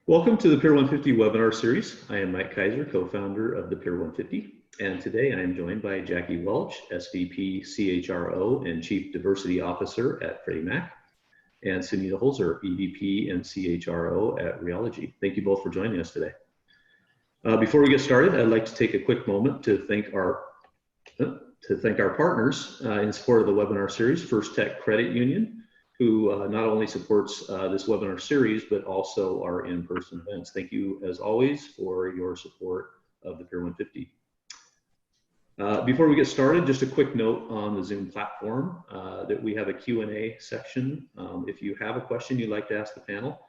Welcome to the Pier 150 webinar series. I am Mike Kaiser, co-founder of the Pier 150, and today I am joined by Jackie Welch, SVP CHRO and Chief Diversity Officer at Freddie Mac, and Sunita Holzer, EVP and CHRO at Realogy. Thank you both for joining us today. Before we get started, I'd like to take a quick moment to thank our partners in support of the webinar series, First Tech Credit Union, who not only supports this webinar series, but also our in-person events. Thank you, as always, for your support of the Pier 150. Before we get started, just a quick note on the Zoom platform that we have a Q&A section. If you have a question you'd like to ask the panel,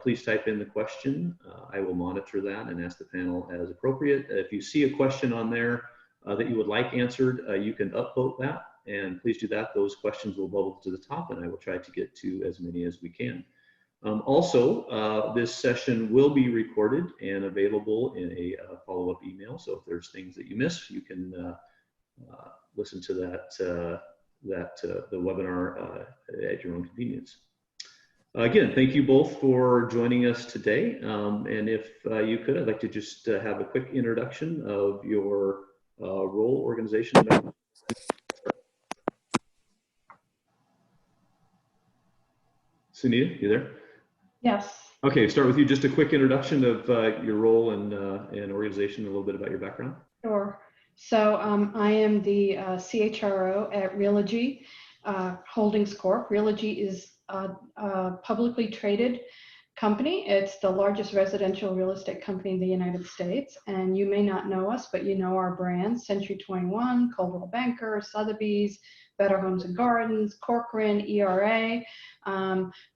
please type in the question. I will monitor that and ask the panel as appropriate. If you see a question on there that you would like answered, you can upvote that. And please do that. Those questions will bubble to the top, and I will try to get to as many as we can. Also, this session will be recorded and available in a follow-up email. So if there's things that you miss, you can listen to the webinar at your own convenience. Again, thank you both for joining us today. And if you could, I'd like to just have a quick introduction of your role, organization. Sunita, you there? Yes. Okay, start with you. Just a quick introduction of your role and organization, a little bit about your background. Sure. So I am the CHRO at Realogy Holdings Corp. Realogy is a publicly traded company. It's the largest residential real estate company in the United States. And you may not know us, but you know our brands, Century 21, Coldwell Banker, Sotheby's, Better Homes and Gardens, Corcoran, ERA.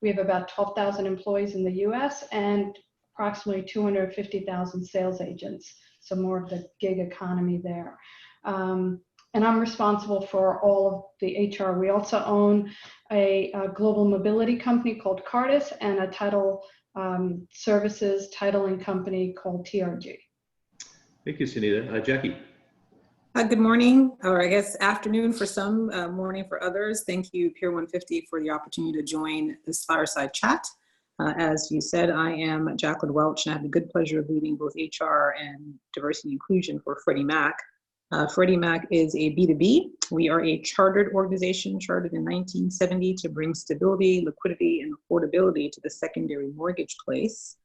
We have about 12,000 employees in the US and approximately 250,000 sales agents. So more of the gig economy there. And I'm responsible for all of the HR. We also own a global mobility company called Cardis and a title services titling company called TRG. Thank you, Sunita. Jackie. Good morning, or I guess afternoon for some, morning for others. Thank you, Pier 150, for the opportunity to join this fireside chat. As you said, I am Jacqueline Welch, and I have the good pleasure of leading both HR and diversity and inclusion for Freddie Mac. Freddie Mac is a B2B. We are a chartered organization, chartered in 1970 to bring stability, liquidity, and affordability to the secondary mortgage place.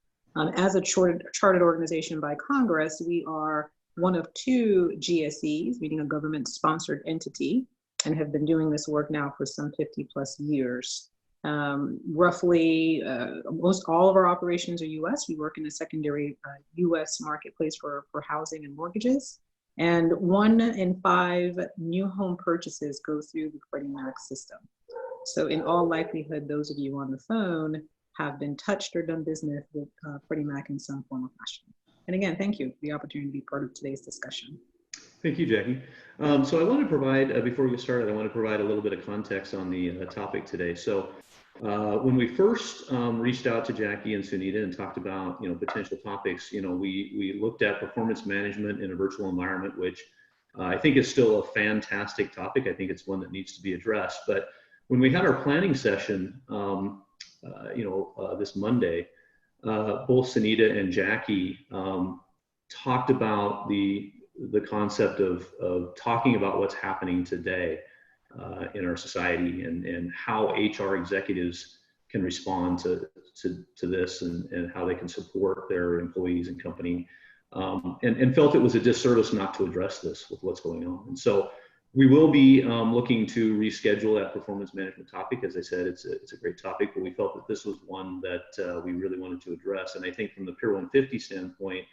As a chartered organization by Congress, we are one of two GSEs, meaning a government-sponsored entity, and have been doing this work now for some 50 plus years. Roughly, most all of our operations are US. We work in the secondary US marketplace for housing and mortgages. And 1 in 5 new home purchases go through the Freddie Mac system. So in all likelihood, those of you on the phone have been touched or done business with Freddie Mac in some form or fashion. And again, thank you for the opportunity to be part of today's discussion. Thank you, Jackie. So I want to provide, before we get started, I want to provide a little bit of context on the topic today. So when we first reached out to Jackie and Sunita and talked about potential topics, we looked at performance management in a virtual environment, which I think is still a fantastic topic. I think it's one that needs to be addressed. But when we had our planning session, this Monday, both Sunita and Jackie talked about the concept of talking about what's happening today in our society and how HR executives can respond to this and how they can support their employees and company, and felt it was a disservice not to address this with what's going on. And so we will be looking to reschedule that performance management topic. As I said, it's a great topic, but we felt that this was one that we really wanted to address. And I think from the Pier 150 standpoint,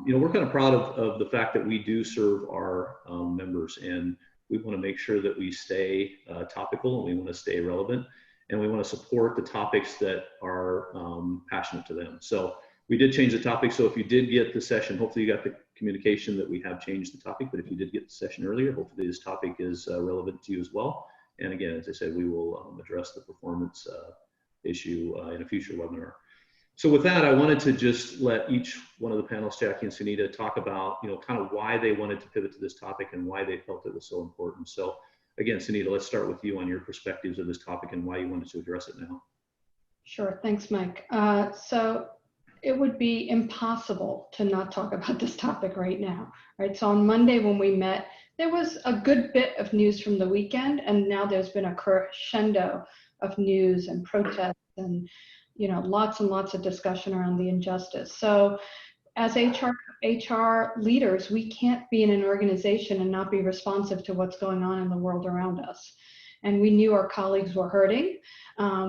we're kind of proud of the fact that we do serve our members, and we want to make sure that we stay topical, and we want to stay relevant, and we want to support the topics that are passionate to them. So we did change the topic. So if you did get the session, hopefully you got the communication that we have changed the topic, but if you did get the session earlier, hopefully this topic is relevant to you as well. And again, as I said, we will address the performance issue in a future webinar. So with that, I wanted to just let each one of the panelists, Jackie and Sunita, talk about, kind of why they wanted to pivot to this topic and why they felt it was so important. So again, Sunita, let's start with you on your perspectives of this topic and why you wanted to address it now. Sure, thanks, Mike. So it would be impossible to not talk about this topic right now, right? So on Monday when we met, there was a good bit of news from the weekend, and now there's been a crescendo of news and protests and lots and lots of discussion around the injustice. So as HR leaders, we can't be in an organization and not be responsive to what's going on in the world around us. And we knew our colleagues were hurting.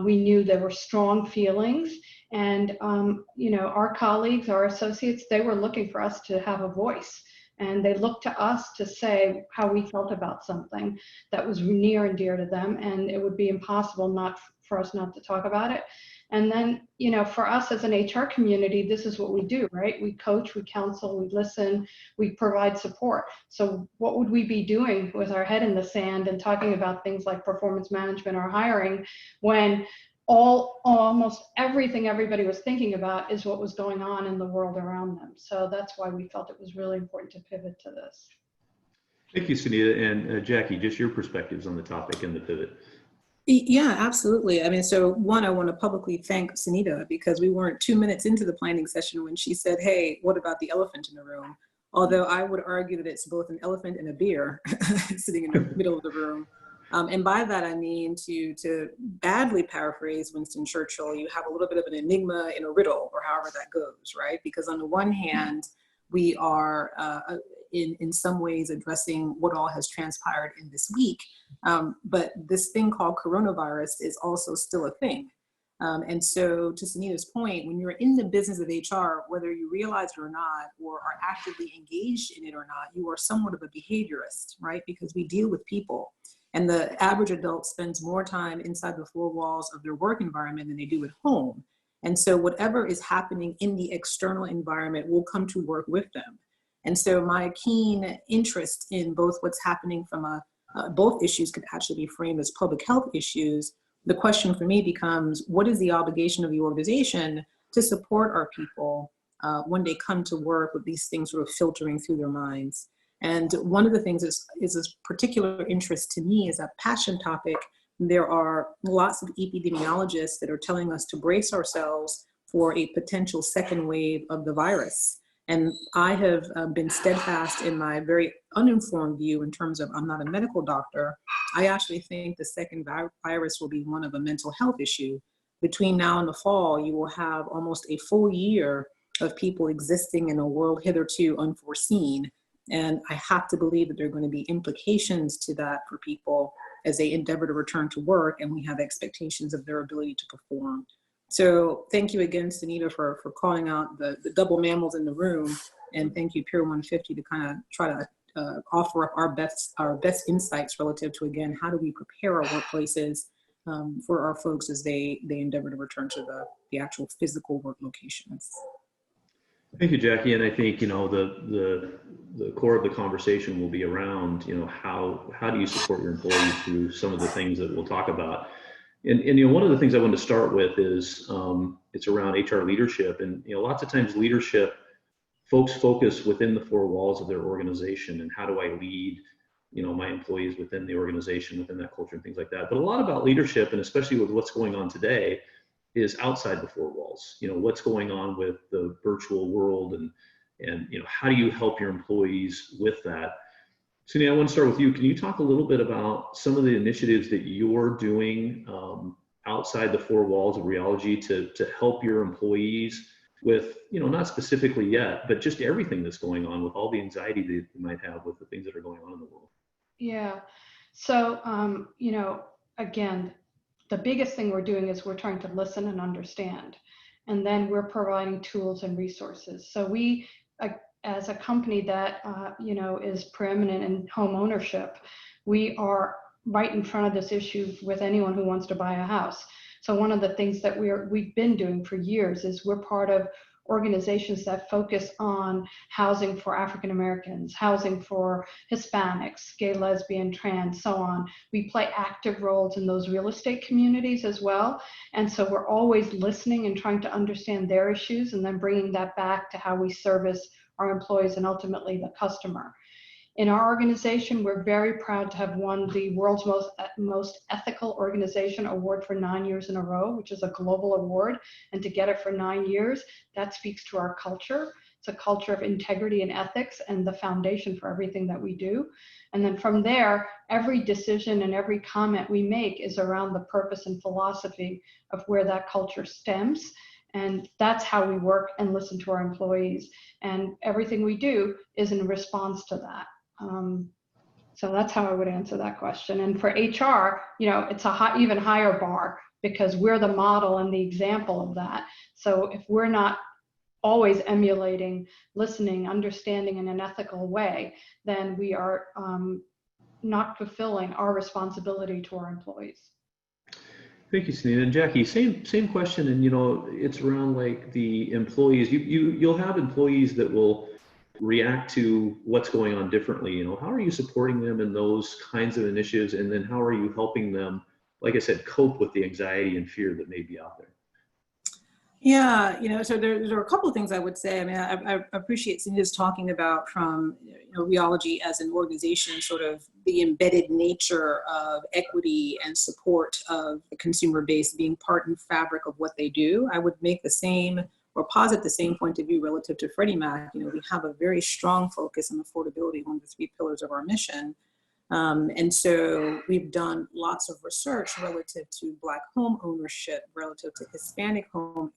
We knew there were strong feelings. And, our colleagues, our associates, they were looking for us to have a voice. And they looked to us to say how we felt about something that was near and dear to them. And it would be impossible for us not to talk about it. And then, for us as an HR community, this is what we do, right? We coach, we counsel, we listen, we provide support. So what would we be doing with our head in the sand and talking about things like performance management or hiring when almost everything everybody was thinking about is what was going on in the world around them? So that's why we felt it was really important to pivot to this. Thank you, Sunita. And Jackie, just your perspectives on the topic and the pivot. Yeah, absolutely. I mean, so one, I want to publicly thank Sunita because we weren't 2 minutes into the planning session when she said, hey, what about the elephant in the room? Although I would argue that it's both an elephant and a beer sitting in the middle of the room. And by that, I mean, to badly paraphrase Winston Churchill, you have a little bit of an enigma in a riddle, or however that goes, right? Because on the one hand, we are in some ways addressing what all has transpired in this week. But this thing called coronavirus is also still a thing. And so to Sunita's point, when you're in the business of HR, whether you realize it or not, or are actively engaged in it or not, you are somewhat of a behaviorist, right? Because we deal with people. And the average adult spends more time inside the four walls of their work environment than they do at home. And so whatever is happening in the external environment will come to work with them. And so my keen interest in both what's happening from both issues could actually be framed as public health issues. The question for me becomes, what is the obligation of the organization to support our people when they come to work with these things sort of filtering through their minds? And one of the things is of particular interest to me is a passion topic. There are lots of epidemiologists that are telling us to brace ourselves for a potential second wave of the virus. And I have been steadfast in my very uninformed view in terms of I'm not a medical doctor. I actually think the second virus will be one of a mental health issue. Between now and the fall, you will have almost a full year of people existing in a world hitherto unforeseen. And I have to believe that there are going to be implications to that for people as they endeavor to return to work, and we have expectations of their ability to perform. So thank you again, Sunita, for calling out the double mammals in the room, and thank you, Pier 150, to kind of try to offer up our best insights relative to, again, how do we prepare our workplaces for our folks as they endeavor to return to the actual physical work locations. Thank you, Jackie. And I think, the core of the conversation will be around, how do you support your employees through some of the things that we'll talk about. And one of the things I wanted to start with is it's around HR leadership. And, lots of times leadership, folks focus within the four walls of their organization and how do I lead, my employees within the organization, within that culture and things like that. But a lot about leadership, and especially with what's going on today, is outside the four walls. What's going on with the virtual world and how do you help your employees with that? Sunita, I want to start with you. Can you talk a little bit about some of the initiatives that you're doing outside the four walls of Realogy to help your employees with, not specifically yet, but just everything that's going on with all the anxiety that you might have with the things that are going on in the world? Yeah. So, again, the biggest thing we're doing is we're trying to listen and understand, and then we're providing tools and resources. So we, as a company that, is preeminent in home ownership, we are right in front of this issue with anyone who wants to buy a house. So one of the things that we've been doing for years is we're part of organizations that focus on housing for African Americans, housing for Hispanics, gay, lesbian, trans, so on. We play active roles in those real estate communities as well. And so we're always listening and trying to understand their issues and then bringing that back to how we service our employees and ultimately the customer. In our organization, we're very proud to have won the world's most ethical organization award for 9 years in a row, which is a global award. And to get it for 9 years, that speaks to our culture. It's a culture of integrity and ethics and the foundation for everything that we do. And then from there, every decision and every comment we make is around the purpose and philosophy of where that culture stems. And that's how we work and listen to our employees. And everything we do is in response to that. So that's how I would answer that question. And for HR, it's a even higher bar because we're the model and the example of that. So if we're not always emulating, listening, understanding in an ethical way, then we are not fulfilling our responsibility to our employees. Thank you, Sunita. And Jackie, same question. And it's around like the employees. You'll have employees that will react to what's going on differently. How are you supporting them in those kinds of initiatives? And then how are you helping them, like I said, cope with the anxiety and fear that may be out there? Yeah, so there are a couple of things I would say. I mean, I appreciate Sunita's talking about from Realogy as an organization, sort of the embedded nature of equity and support of the consumer base being part and fabric of what they do. I would make the same or posit the same point of view relative to Freddie Mac. We have a very strong focus on affordability, one of the 3 pillars of our mission. And so we've done lots of research relative to Black home ownership, relative to Hispanic home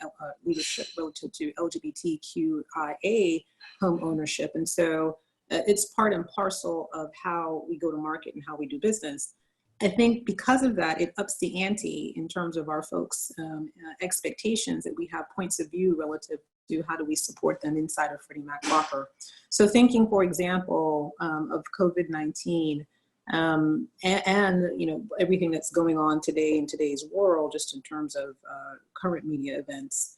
leadership, relative to LGBTQIA home ownership. And so it's part and parcel of how we go to market and how we do business. I think because of that, it ups the ante in terms of our folks' expectations that we have points of view relative to how do we support them inside of Freddie Mac proper. So thinking, for example, of COVID-19 and everything that's going on today in today's world, just in terms of current media events.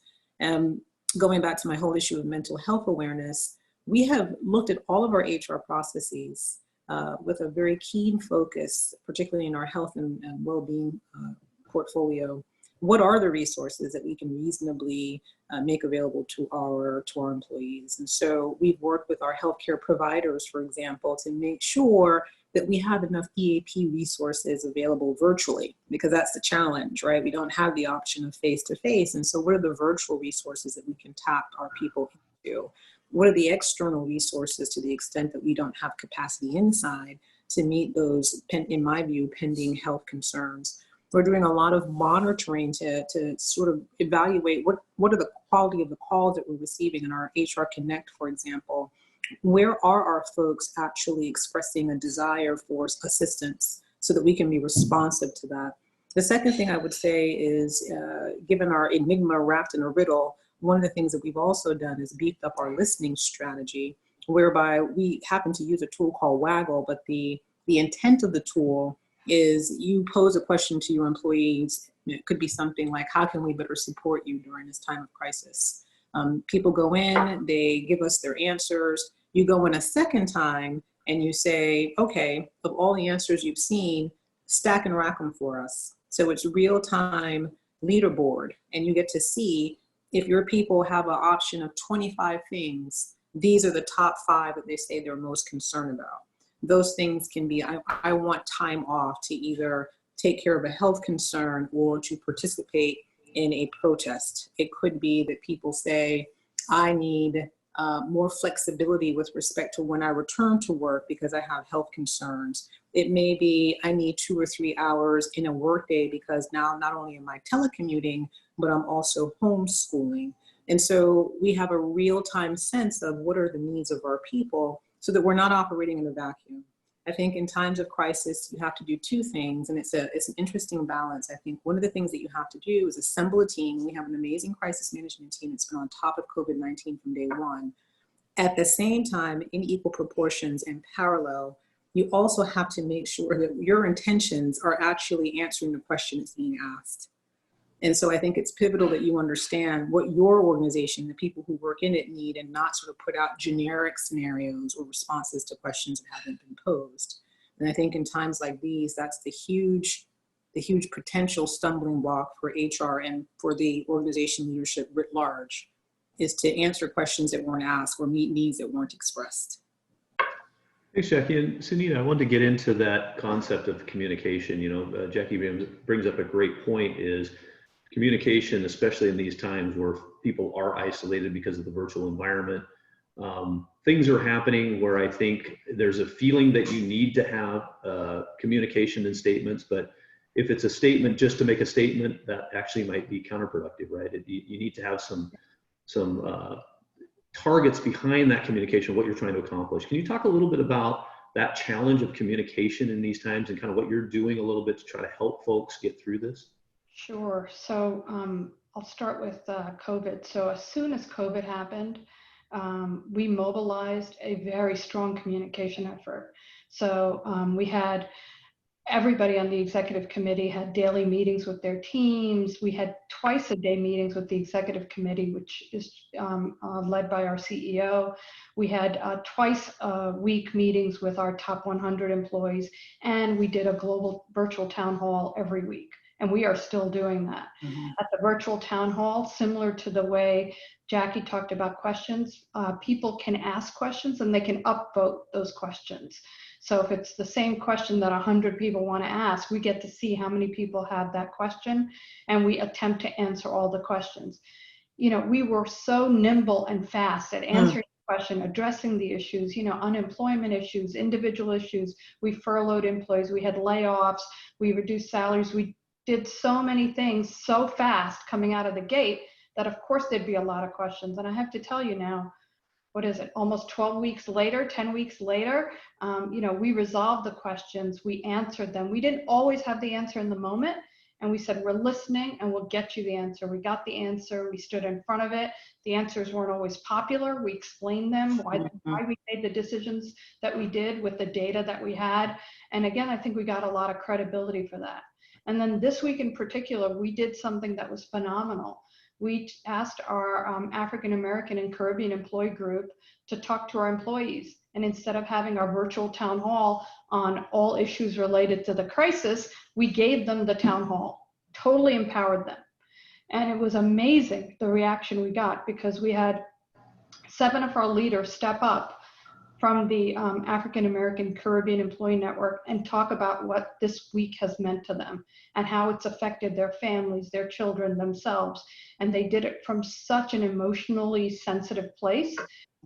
Going back to my whole issue of mental health awareness, we have looked at all of our HR processes with a very keen focus, particularly in our health and well-being portfolio. What are the resources that we can reasonably make available to our employees? And so we've worked with our healthcare providers, for example, to make sure that we have enough EAP resources available virtually, because that's the challenge, right? We don't have the option of face-to-face. And so what are the virtual resources that we can tap our people into? What are the external resources to the extent that we don't have capacity inside to meet those, in my view, pending health concerns? We're doing a lot of monitoring to sort of evaluate what are the quality of the calls that we're receiving in our HR Connect, for example. Where are our folks actually expressing a desire for assistance so that we can be responsive to that? The second thing I would say is, given our enigma wrapped in a riddle, one of the things that we've also done is beefed up our listening strategy, whereby we happen to use a tool called Waggle, but the intent of the tool is you pose a question to your employees. It could be something like, how can we better support you during this time of crisis? People go in, they give us their answers. You go in a second time and you say, okay, of all the answers you've seen, stack and rack them for us. So it's real-time leaderboard, and you get to see if your people have an option of 25 things, these are the top 5 that they say they're most concerned about. Those things can be, I want time off to either take care of a health concern or to participate in a protest. It could be that people say, I need more flexibility with respect to when I return to work because I have health concerns. It may be, I need 2 or 3 hours in a workday because now not only am I telecommuting, but I'm also homeschooling. And so we have a real-time sense of what are the needs of our people so that we're not operating in a vacuum. I think in times of crisis, you have to do 2 things, and it's an interesting balance. I think one of the things that you have to do is assemble a team. We have an amazing crisis management team that's been on top of COVID-19 from day one. At the same time, in equal proportions and parallel, you also have to make sure that your intentions are actually answering the question that's being asked. And so I think it's pivotal that you understand what your organization, the people who work in it, need, and not sort of put out generic scenarios or responses to questions that haven't been posed. And I think in times like these, that's the huge potential stumbling block for HR and for the organization leadership writ large, is to answer questions that weren't asked or meet needs that weren't expressed. Thanks, Jackie. And Sunita, I wanted to get into that concept of communication. Jackie brings up a great point, is communication, especially in these times where people are isolated because of the virtual environment. Things are happening where I think there's a feeling that you need to have communication and statements, but if it's a statement just to make a statement, that actually might be counterproductive, right? You need to have some targets behind that communication, what you're trying to accomplish. Can you talk a little bit about that challenge of communication in these times and kind of what you're doing a little bit to try to help folks get through this? Sure. So I'll start with COVID. So as soon as COVID happened, we mobilized a very strong communication effort. So we had everybody on the executive committee had daily meetings with their teams. We had twice a day meetings with the executive committee, which is led by our CEO. We had twice a week meetings with our top 100 employees, and we did a global virtual town hall every week. And we are still doing that. Mm-hmm. At the virtual town hall, similar to the way Jackie talked about questions, people can ask questions and they can upvote those questions. So if it's the same question that 100 people want to ask, we get to see how many people have that question, and we attempt to answer all the questions. We were so nimble and fast at answering the question, addressing the issues, unemployment issues, individual issues. We furloughed employees, we had layoffs, we reduced salaries, we did so many things so fast coming out of the gate that of course there'd be a lot of questions. And I have to tell you now, what is it, almost 12 weeks later, 10 weeks later, we resolved the questions, we answered them. We didn't always have the answer in the moment. And we said, we're listening and we'll get you the answer. We got the answer, we stood in front of it. The answers weren't always popular. We explained them, why we made the decisions that we did with the data that we had. And again, I think we got a lot of credibility for that. And then this week in particular, we did something that was phenomenal. We asked our African American and Caribbean employee group to talk to our employees. And instead of having our virtual town hall on all issues related to the crisis, we gave them the town hall, totally empowered them. And it was amazing, the reaction we got, because we had 7 of our leaders step up from the African American Caribbean Employee Network and talk about what this week has meant to them and how it's affected their families, their children, themselves. And they did it from such an emotionally sensitive place.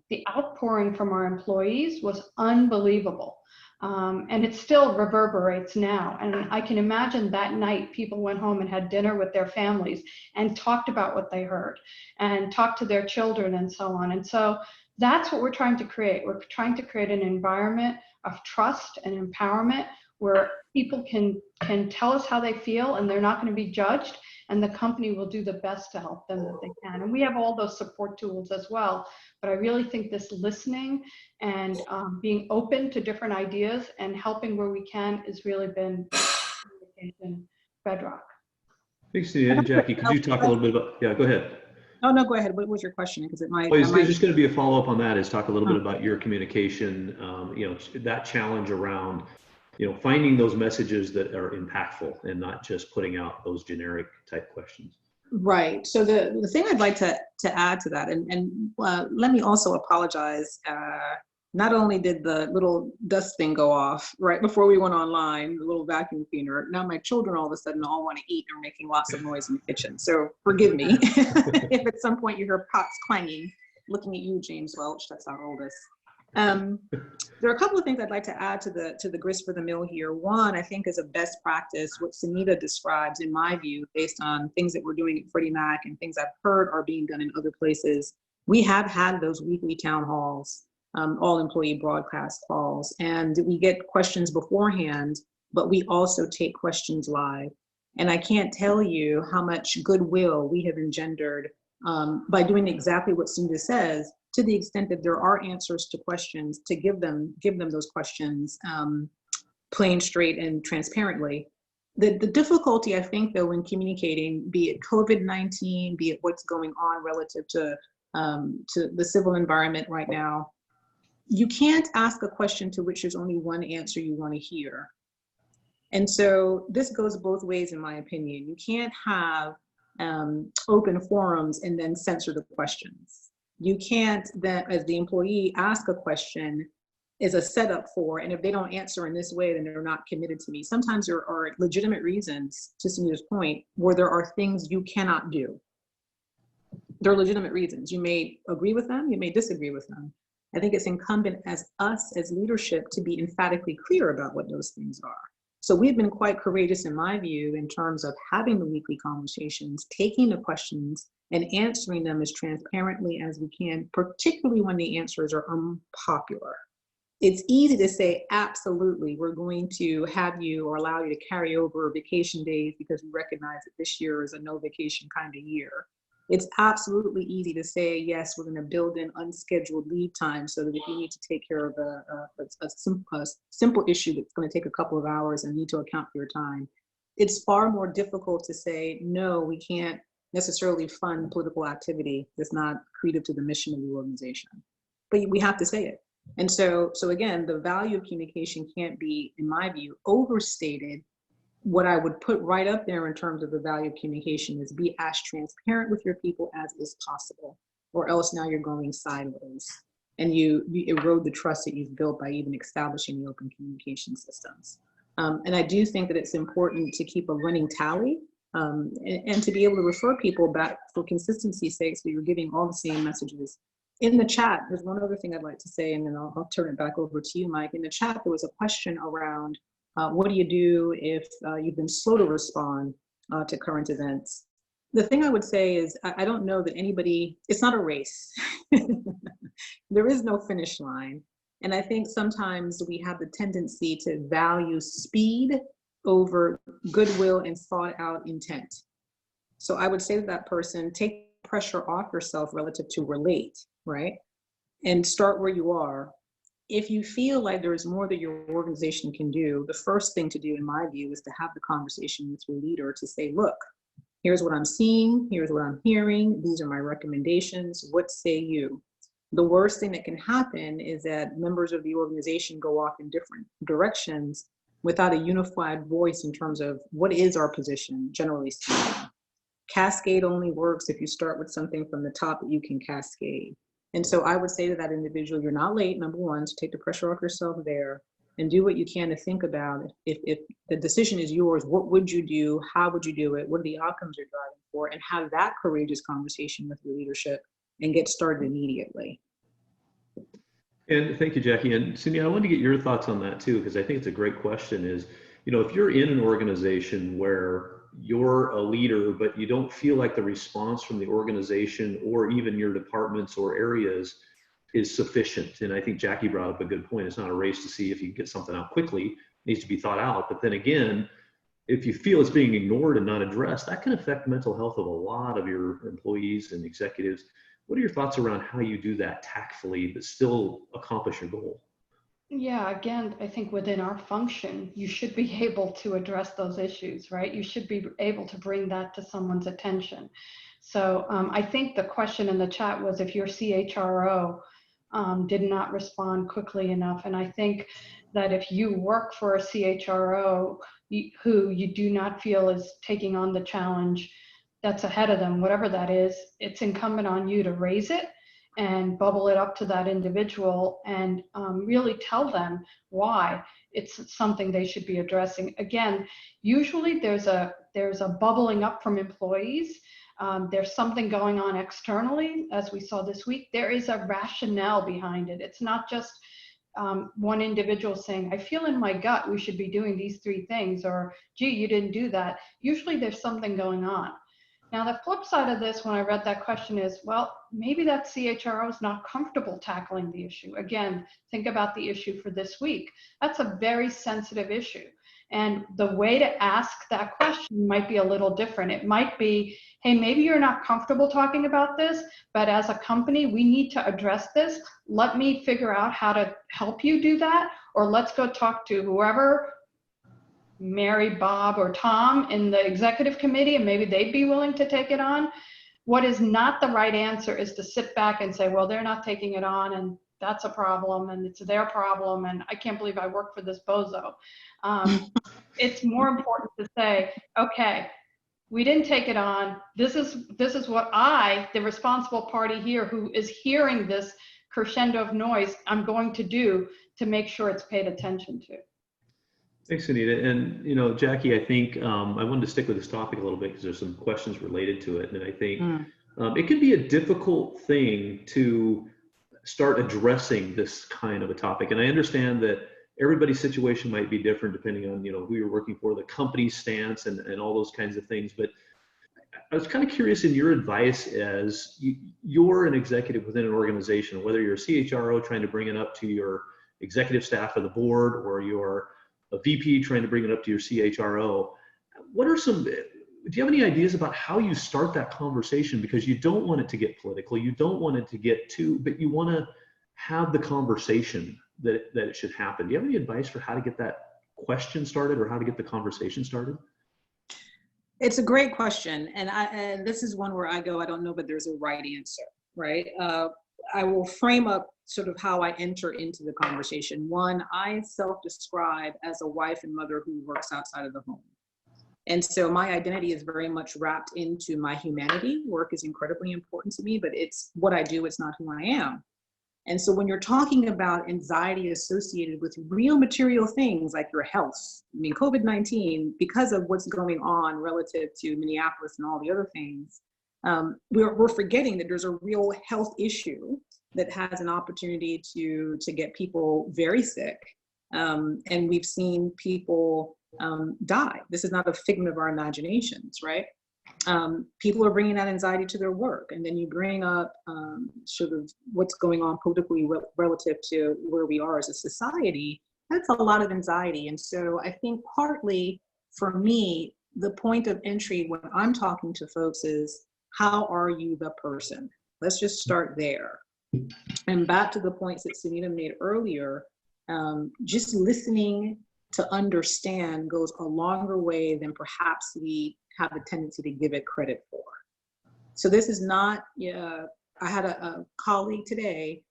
The outpouring from our employees was unbelievable. And it still reverberates now. And I can imagine that night people went home and had dinner with their families and talked about what they heard and talked to their children and so on. And so that's what we're trying to create. We're trying to create an environment of trust and empowerment where people can tell us how they feel and they're not going to be judged, and the company will do the best to help them that they can. And we have all those support tools as well. But I really think this listening and being open to different ideas and helping where we can has really been communication bedrock. Thanks, Sunita. And Jackie, could you talk a little bit about, yeah, go ahead. Oh, no, go ahead. What was your question? Because it might. Well, it's just going to be a follow-up on that, is talk a little bit about your communication, that challenge around, finding those messages that are impactful and not just putting out those generic type questions. Right. So the thing I'd like to add to that, and let me also apologize. Not only did the little dust thing go off right before we went online, the little vacuum cleaner, now my children all of a sudden all want to eat and are making lots of noise in the kitchen. So forgive me if at some point you hear pots clanging. Looking at you, James Welch, that's our oldest. There are a couple of things I'd like to add to the grist for the mill here. One, I think, is a best practice, what Sunita describes, in my view, based on things that we're doing at Freddie Mac and things I've heard are being done in other places. We have had those weekly town halls, all employee broadcast calls, and we get questions beforehand, but we also take questions live. And I can't tell you how much goodwill we have engendered by doing exactly what Sunita says, to the extent that there are answers to questions, to give them those questions plain, straight, and transparently. The difficulty, I think, though, when communicating, be it COVID-19, be it what's going on relative to the civil environment right now, you can't ask a question to which there's only one answer you want to hear. And so this goes both ways, in my opinion. You can't have open forums and then censor the questions. You can't then, as the employee, ask a question is a setup for, and if they don't answer in this way, then they're not committed to me. Sometimes there are legitimate reasons, to Sunita's point, where there are things you cannot do. There are legitimate reasons. You may agree with them, you may disagree with them. I think it's incumbent as us as leadership to be emphatically clear about what those things are. So we've been quite courageous, in my view, in terms of having the weekly conversations, taking the questions and answering them as transparently as we can, particularly when the answers are unpopular. It's easy to say, absolutely, we're going to have you or allow you to carry over vacation days because we recognize that this year is a no vacation kind of year. It's absolutely easy to say, yes, we're going to build in unscheduled leave time so that if you need to take care of a simple issue that's going to take a couple of hours and need to account for your time. It's far more difficult to say, no, we can't necessarily fund political activity that's not accretive to the mission of the organization. But we have to say it. And so again, the value of communication can't be, in my view, overstated. What I would put right up there in terms of the value of communication is be as transparent with your people as is possible, or else now you're going sideways and you erode the trust that you've built by even establishing the open communication systems. And I do think that it's important to keep a running tally and to be able to refer people back for consistency's sake, so you're giving all the same messages. In the chat, there's one other thing I'd like to say, and then I'll turn it back over to you, Mike. In the chat, there was a question around what do you do if you've been slow to respond to current events? The thing I would say is I don't know that anybody, it's not a race. There is no finish line. And I think sometimes we have the tendency to value speed over goodwill and thought out intent. So I would say to that person, take pressure off yourself relative to relate, right? And start where you are. If you feel like there's more that your organization can do, the first thing to do, in my view, is to have the conversation with your leader to say, look, here's what I'm seeing, here's what I'm hearing, these are my recommendations, what say you? The worst thing that can happen is that members of the organization go off in different directions without a unified voice in terms of what is our position, generally speaking. Cascade only works if you start with something from the top that you can cascade. And so I would say to that individual, you're not late, number one, so take the pressure off yourself there and do what you can to think about if the decision is yours, what would you do? How would you do it? What are the outcomes you're driving for? And have that courageous conversation with your leadership and get started immediately. And thank you, Jackie. And Cindy, I wanted to get your thoughts on that too, because I think it's a great question is, if you're in an organization where you're a leader, but you don't feel like the response from the organization or even your departments or areas is sufficient. And I think Jackie brought up a good point. It's not a race to see if you can get something out quickly. It needs to be thought out. But then again, if you feel it's being ignored and not addressed, that can affect mental health of a lot of your employees and executives. What are your thoughts around how you do that tactfully, but still accomplish your goal? Yeah, again, I think within our function, you should be able to address those issues, right? You should be able to bring that to someone's attention. So I think the question in the chat was if your CHRO did not respond quickly enough. And I think that if you work for a CHRO who you do not feel is taking on the challenge that's ahead of them, whatever that is, it's incumbent on you to raise it and bubble it up to that individual and really tell them why it's something they should be addressing. Again, usually there's a bubbling up from employees. There's something going on externally, as we saw this week. There is a rationale behind it. It's not just one individual saying, I feel in my gut we should be doing these 3 things, or gee, you didn't do that. Usually there's something going on. Now, the flip side of this, when I read that question is, well, maybe that CHRO is not comfortable tackling the issue. Again, think about the issue for this week. That's a very sensitive issue. And the way to ask that question might be a little different. It might be, hey, maybe you're not comfortable talking about this, but as a company, we need to address this. Let me figure out how to help you do that, or let's go talk to whoever Mary, Bob, or Tom in the executive committee, and maybe they'd be willing to take it on. What is not the right answer is to sit back and say, well, they're not taking it on, and that's a problem, and it's their problem, and I can't believe I work for this bozo. It's more important to say, okay, we didn't take it on. This is what I, the responsible party here, who is hearing this crescendo of noise, I'm going to do to make sure it's paid attention to. Thanks, Anita. And, Jackie, I think I wanted to stick with this topic a little bit because there's some questions related to it. And I think it can be a difficult thing to start addressing this kind of a topic. And I understand that everybody's situation might be different depending on, who you're working for, the company's stance, and all those kinds of things. But I was kind of curious in your advice as you're an executive within an organization, whether you're a CHRO trying to bring it up to your executive staff of the board, or you're a VP trying to bring it up to your CHRO. What are do you have any ideas about how you start that conversation? Because you don't want it to get political. You don't want it to get but you want to have the conversation that it should happen. Do you have any advice for how to get that question started or how to get the conversation started? It's a great question. And this is one where I don't know, but there's a right answer, right? I will frame up sort of how I enter into the conversation. One, I self-describe as a wife and mother who works outside of the home. And so my identity is very much wrapped into my humanity. Work is incredibly important to me, but it's what I do, it's not who I am. And so when you're talking about anxiety associated with real material things like your health, I mean, COVID-19, because of what's going on relative to Minneapolis and all the other things, we're forgetting that there's a real health issue that has an opportunity to get people very sick. And we've seen people die. This is not a figment of our imaginations, right? People are bringing that anxiety to their work. And then you bring up sort of what's going on politically relative to where we are as a society. That's a lot of anxiety. And so I think partly for me, the point of entry when I'm talking to folks is, how are you the person? Let's just start there. And back to the points that Sunita made earlier, just listening to understand goes a longer way than perhaps we have a tendency to give it credit for. So this is not, I had a colleague today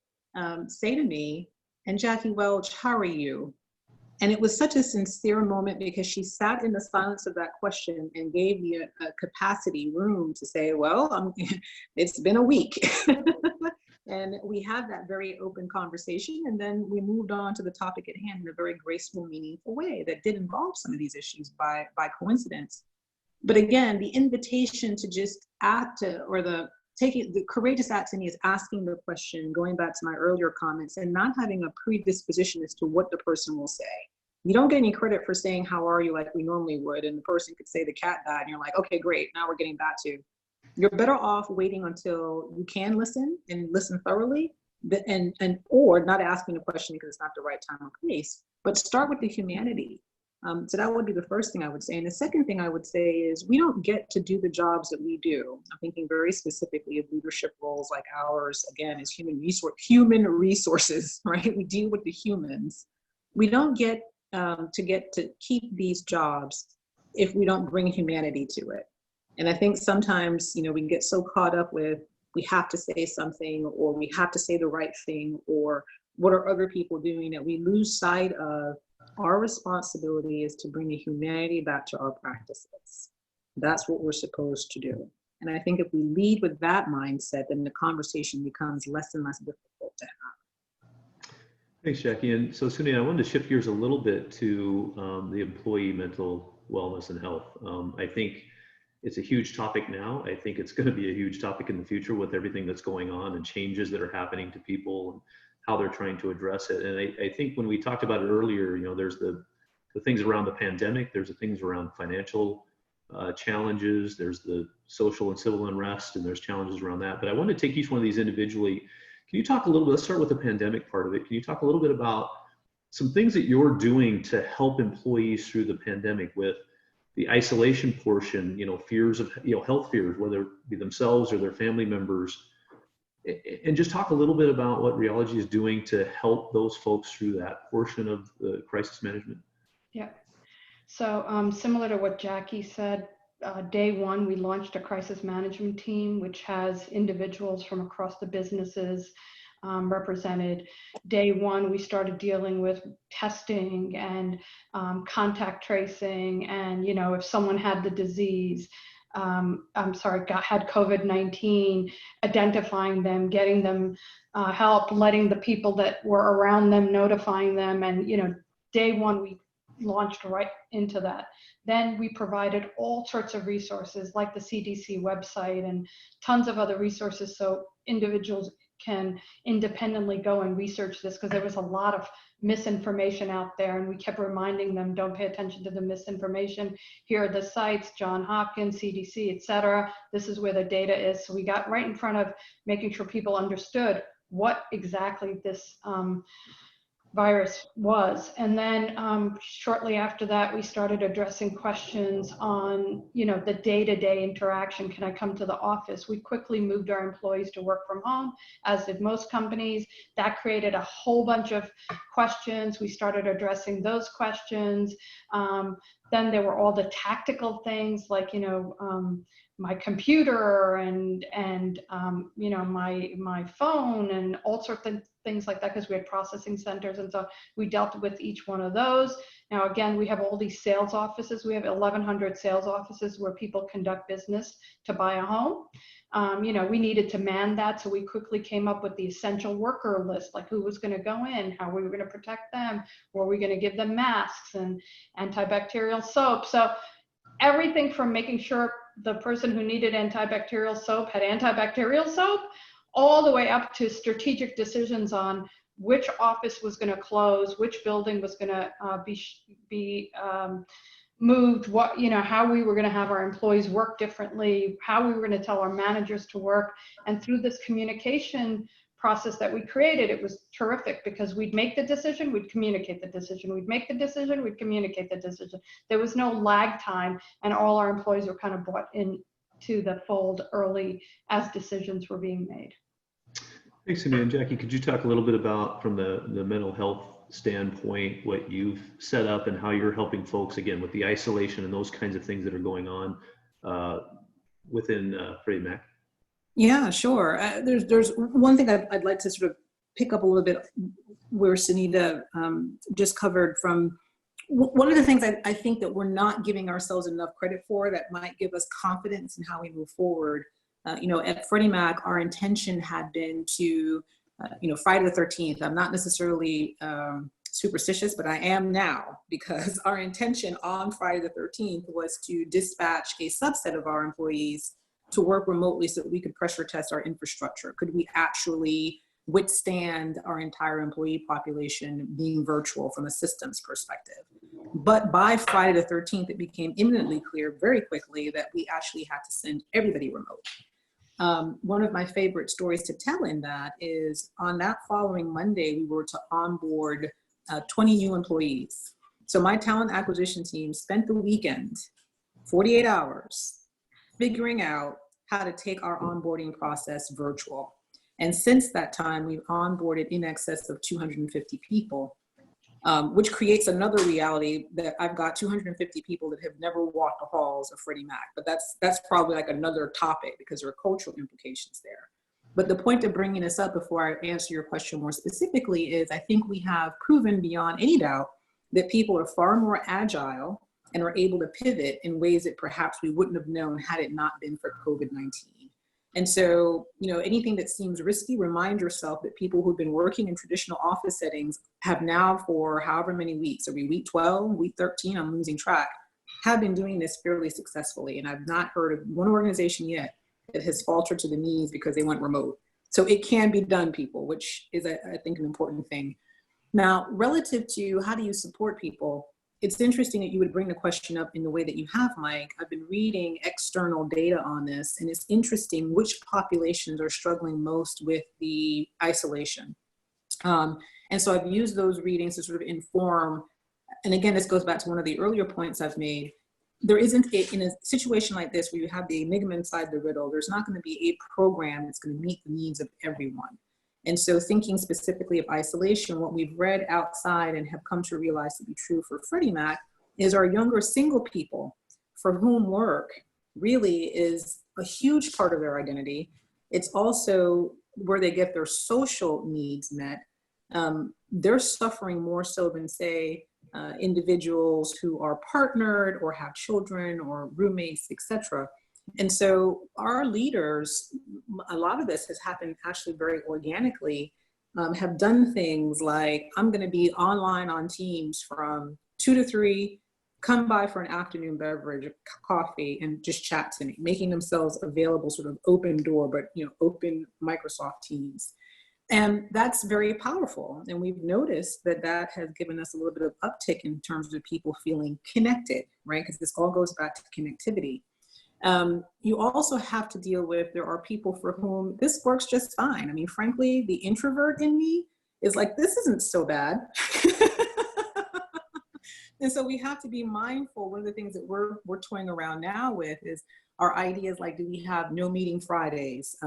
say to me, and Jackie Welch, how are you? And it was such a sincere moment because she sat in the silence of that question and gave me a capacity room to say, well, it's been a week. And we had that very open conversation. And then we moved on to the topic at hand in a very graceful, meaningful way that did involve some of these issues by coincidence. But again, the invitation to just act, or the courageous act to me is asking the question, going back to my earlier comments, and not having a predisposition as to what the person will say. You don't get any credit for saying, how are you, like we normally would, and the person could say the cat died, and you're like, okay, great, now we're getting back to. You're better off waiting until you can listen and listen thoroughly, or not asking the question because it's not the right time or place, but start with the humanity. So that would be the first thing I would say. And the second thing I would say is, we don't get to do the jobs that we do. I'm thinking very specifically of leadership roles like ours, again, as human resources, right? We deal with the humans. We don't get to keep these jobs if we don't bring humanity to it. And I think sometimes, we get so caught up with, we have to say something, or we have to say the right thing, or what are other people doing, that we lose sight of our responsibility is to bring the humanity back to our practices. That's what we're supposed to do. And I think if we lead with that mindset, then the conversation becomes less and less difficult to have. Thanks, Jackie. And so, Sunita, I wanted to shift gears a little bit to the employee mental wellness and health. I think it's a huge topic now. I think it's going to be a huge topic in the future with everything that's going on and changes that are happening to people and how they're trying to address it. And I think when we talked about it earlier, there's the things around the pandemic, there's the things around financial challenges, there's the social and civil unrest, and there's challenges around that. But I want to take each one of these individually. Can you talk a little bit, let's start with the pandemic part of it. Can you talk a little bit about some things that you're doing to help employees through the pandemic with the isolation portion, fears of, health fears, whether it be themselves or their family members, and just talk a little bit about what Realogy is doing to help those folks through that portion of the crisis management? Yeah. So similar to what Jackie said, day one, we launched a crisis management team, which has individuals from across the businesses represented. Day one, we started dealing with testing and contact tracing, and if someone had the disease, had COVID-19, identifying them, getting them help, letting the people that were around them, notifying them, and day one we launched right into that. Then we provided all sorts of resources like the CDC website and tons of other resources so individuals can independently go and research this, because there was a lot of misinformation out there, and we kept reminding them, don't pay attention to the misinformation. Here are the sites, Johns Hopkins, CDC, etc. This is where the data is. So we got right in front of making sure people understood what exactly this virus was. And then shortly after that, we started addressing questions on, the day-to-day interaction. Can I come to the office? We quickly moved our employees to work from home, as did most companies. That created a whole bunch of questions. We started addressing those questions. Then there were all the tactical things like, my computer and my phone and all sorts of things like that, because we had processing centers, and so we dealt with each one of those. Now again, we have all these sales offices. We have 1,100 sales offices where people conduct business to buy a home. We needed to man that, so we quickly came up with the essential worker list, like who was going to go in, how we were going to protect them, were we going to give them masks and antibacterial soap. So everything from making sure the person who needed antibacterial soap had antibacterial soap, all the way up to strategic decisions on which office was going to close, which building was going to be moved, how we were going to have our employees work differently, how we were going to tell our managers to work. And through this communication process that we created, it was terrific, because we'd make the decision, we'd communicate the decision, we'd make the decision, we'd communicate the decision. There was no lag time, and all our employees were kind of brought into the fold early as decisions were being made. Thanks, Amy. And Jackie, could you talk a little bit about, from the mental health standpoint, what you've set up and how you're helping folks, again, with the isolation and those kinds of things that are going on within Freddie Mac? Yeah, sure. There's one thing I'd like to sort of pick up a little bit where Sunita just covered from. One of the things I think that we're not giving ourselves enough credit for that might give us confidence in how we move forward. At Freddie Mac, our intention had been to, Friday the 13th. I'm not necessarily superstitious, but I am now, because our intention on Friday the 13th was to dispatch a subset of our employees to work remotely so that we could pressure test our infrastructure. Could we actually withstand our entire employee population being virtual from a systems perspective? But by Friday the 13th, it became imminently clear very quickly that we actually had to send everybody remote. One of my favorite stories to tell in that is, on that following Monday, we were to onboard 20 new employees. So my talent acquisition team spent the weekend, 48 hours, figuring out how to take our onboarding process virtual. And since that time, we've onboarded in excess of 250 people, which creates another reality that I've got 250 people that have never walked the halls of Freddie Mac. But that's probably like another topic, because there are cultural implications there. But the point of bringing this up before I answer your question more specifically is, I think we have proven beyond any doubt that people are far more agile and are able to pivot in ways that perhaps we wouldn't have known had it not been for COVID-19. And so, anything that seems risky, remind yourself that people who've been working in traditional office settings have now, for however many weeks, are we week 12, week 13, I'm losing track, have been doing this fairly successfully. And I've not heard of one organization yet that has faltered to the knees because they went remote. So it can be done, people, which is, I think, an important thing. Now, relative to how do you support people, it's interesting that you would bring the question up in the way that you have, Mike. I've been reading external data on this, and it's interesting which populations are struggling most with the isolation. And so I've used those readings to sort of inform, and again, this goes back to one of the earlier points I've made. There isn't, in a situation like this where you have the enigma inside the riddle, there's not going to be a program that's going to meet the needs of everyone. And so thinking specifically of isolation, what we've read outside and have come to realize to be true for Freddie Mac is our younger single people for whom work really is a huge part of their identity. It's also where they get their social needs met. They're suffering more so than, say, individuals who are partnered or have children or roommates, etc. And so our leaders, a lot of this has happened actually very organically, have done things like, I'm going to be online on Teams from 2 to 3, come by for an afternoon beverage, coffee, and just chat to me, making themselves available, sort of open door, but open Microsoft Teams. And that's very powerful. And we've noticed that that has given us a little bit of uptick in terms of people feeling connected, right? Because this all goes back to connectivity. You also have to deal with, there are people for whom this works just fine. I mean, frankly, the introvert in me is like, this isn't so bad. And so we have to be mindful. One of the things that we're toying around now with is our ideas like, do we have no meeting Fridays?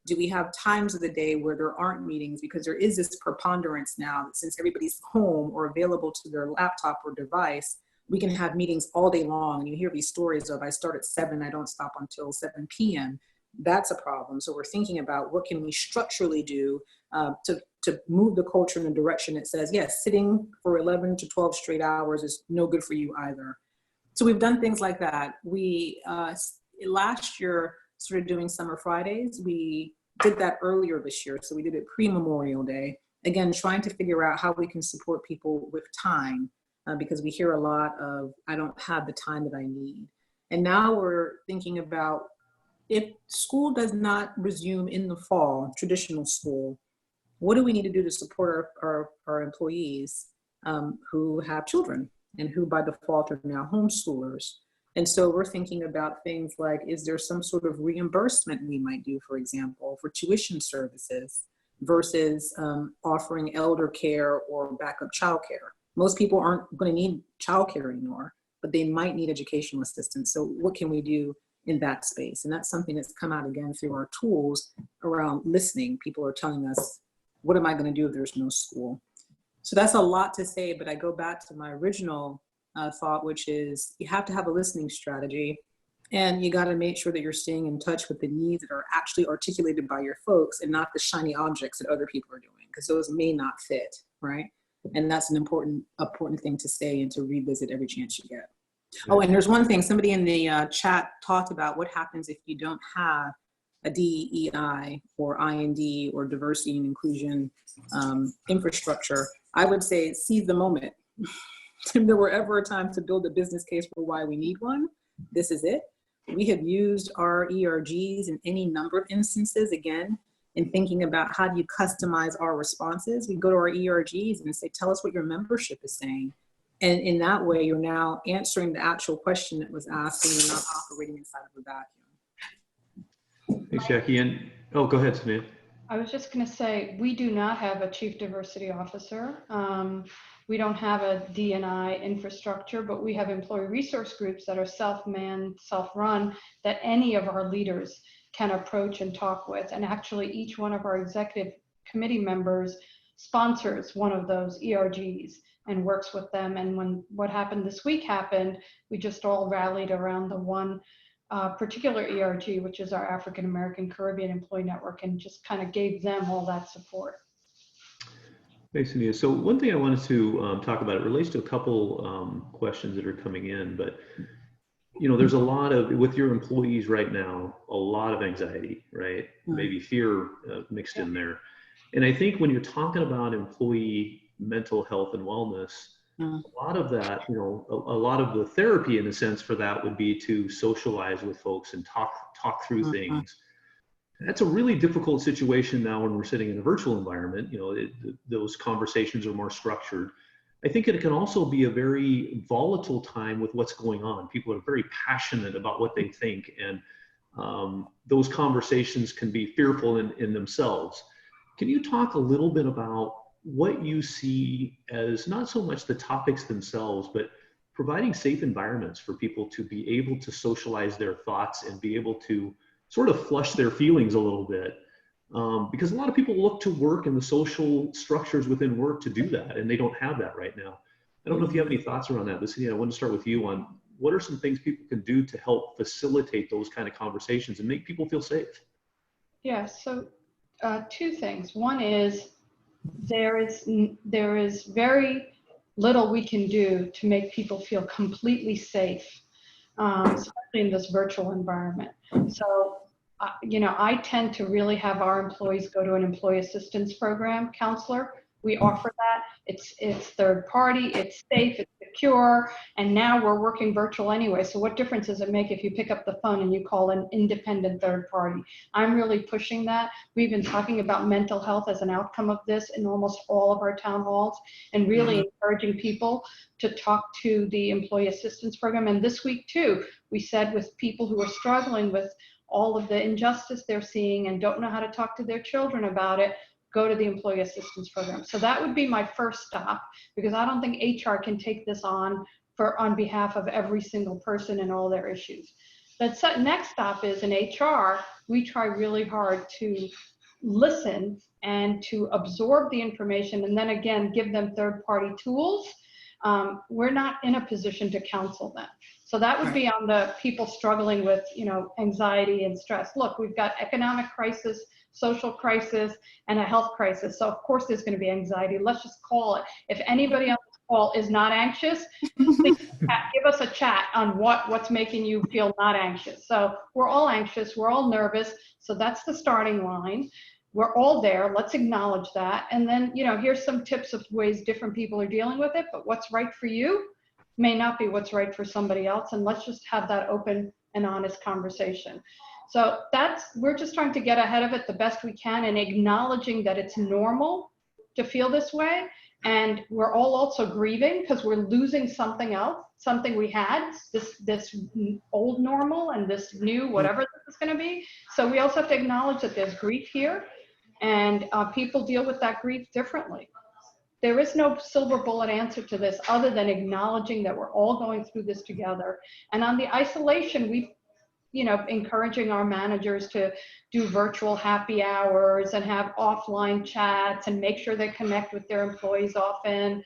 Do we have times of the day where there aren't meetings? Because there is this preponderance now that since everybody's home or available to their laptop or device, we can have meetings all day long. And you hear these stories of, I start at 7, I don't stop until 7 p.m. That's a problem. So we're thinking about what can we structurally do to move the culture in a direction that says, yes, sitting for 11 to 12 straight hours is no good for you either. So we've done things like that. We, last year, started doing summer Fridays. We did that earlier this year. So we did it pre-Memorial Day. Again, trying to figure out how we can support people with time because we hear a lot of, I don't have the time that I need. And now we're thinking about, if school does not resume in the fall, traditional school, what do we need to do to support our employees who have children and who by default are now homeschoolers? And so we're thinking about things like, is there some sort of reimbursement we might do, for example, for tuition services versus offering elder care or backup childcare? Most people aren't going to need childcare anymore, but they might need educational assistance. So what can we do in that space? And that's something that's come out again through our tools around listening. People are telling us, what am I going to do if there's no school? So that's a lot to say, but I go back to my original thought, which is you have to have a listening strategy, and you got to make sure that you're staying in touch with the needs that are actually articulated by your folks and not the shiny objects that other people are doing, because those may not fit, right? And that's an important thing to say and to revisit every chance you get. Oh, and there's one thing, somebody in the chat talked about what happens if you don't have a DEI or IND or diversity and inclusion infrastructure. I would say seize the moment. If there were ever a time to build a business case for why we need one, this is it. We have used our ERGs in any number of instances, again, in thinking about how do you customize our responses. We go to our ERGs and say, tell us what your membership is saying. And in that way, you're now answering the actual question that was asked, and you're not operating inside of a vacuum. Thanks, Jackie. And oh, go ahead, Samantha. I was just going to say, we do not have a chief diversity officer. We don't have a D&I infrastructure, but we have employee resource groups that are self-manned, self-run, that any of our leaders can approach and talk with. And actually, each one of our executive committee members sponsors one of those ERGs and works with them. And when what happened this week happened, we just all rallied around the one particular ERG, which is our African American Caribbean Employee Network, and just kind of gave them all that support. Thanks, Anita. So one thing I wanted to talk about, it relates to a couple questions that are coming in, but there's a lot of, with your employees right now, a lot of anxiety, right? Maybe fear mixed in there. And I think when you're talking about employee mental health and wellness, a lot of that, a lot of the therapy in a sense for that would be to socialize with folks and talk through things. That's a really difficult situation now when we're sitting in a virtual environment. Those conversations are more structured. I think it can also be a very volatile time with what's going on. People are very passionate about what they think, and those conversations can be fearful in themselves. Can you talk a little bit about what you see as not so much the topics themselves, but providing safe environments for people to be able to socialize their thoughts and be able to sort of flush their feelings a little bit? Because a lot of people look to work and the social structures within work to do that, and they don't have that right now. I don't know if you have any thoughts around that. Listen, I want to start with you on what are some things people can do to help facilitate those kind of conversations and make people feel safe? Yeah, so two things. One is there is very little we can do to make people feel completely safe, especially in this virtual environment. So, I tend to really have our employees go to an employee assistance program counselor. We offer that. It's third party, it's safe, it's secure, and now we're working virtual anyway. So what difference does it make if you pick up the phone and you call an independent third party? I'm really pushing that. We've been talking about mental health as an outcome of this in almost all of our town halls, and really encouraging people to talk to the employee assistance program. And this week too, we said with people who are struggling with all of the injustice they're seeing and don't know how to talk to their children about it, go to the employee assistance program. So that would be my first stop, because I don't think HR can take this on behalf of every single person and all their issues. The next stop is in HR, we try really hard to listen and to absorb the information, and then again, give them third-party tools. We're not in a position to counsel them. So that would be on the people struggling with, anxiety and stress. Look, we've got economic crisis, social crisis, and a health crisis. So of course there's going to be anxiety. Let's just call it. If anybody on this call is not anxious, please give us a chat on what's making you feel not anxious. So we're all anxious, we're all nervous. So that's the starting line. We're all there. Let's acknowledge that. And then, here's some tips of ways different people are dealing with it, but what's right for you may not be what's right for somebody else. And let's just have that open and honest conversation. So we're just trying to get ahead of it the best we can, and acknowledging that it's normal to feel this way. And we're all also grieving because we're losing something else, something we had, this old normal and this new whatever this is going to be. So we also have to acknowledge that there's grief here, and people deal with that grief differently. There is no silver bullet answer to this other than acknowledging that we're all going through this together. And on the isolation, we've encouraging our managers to do virtual happy hours and have offline chats and make sure they connect with their employees often,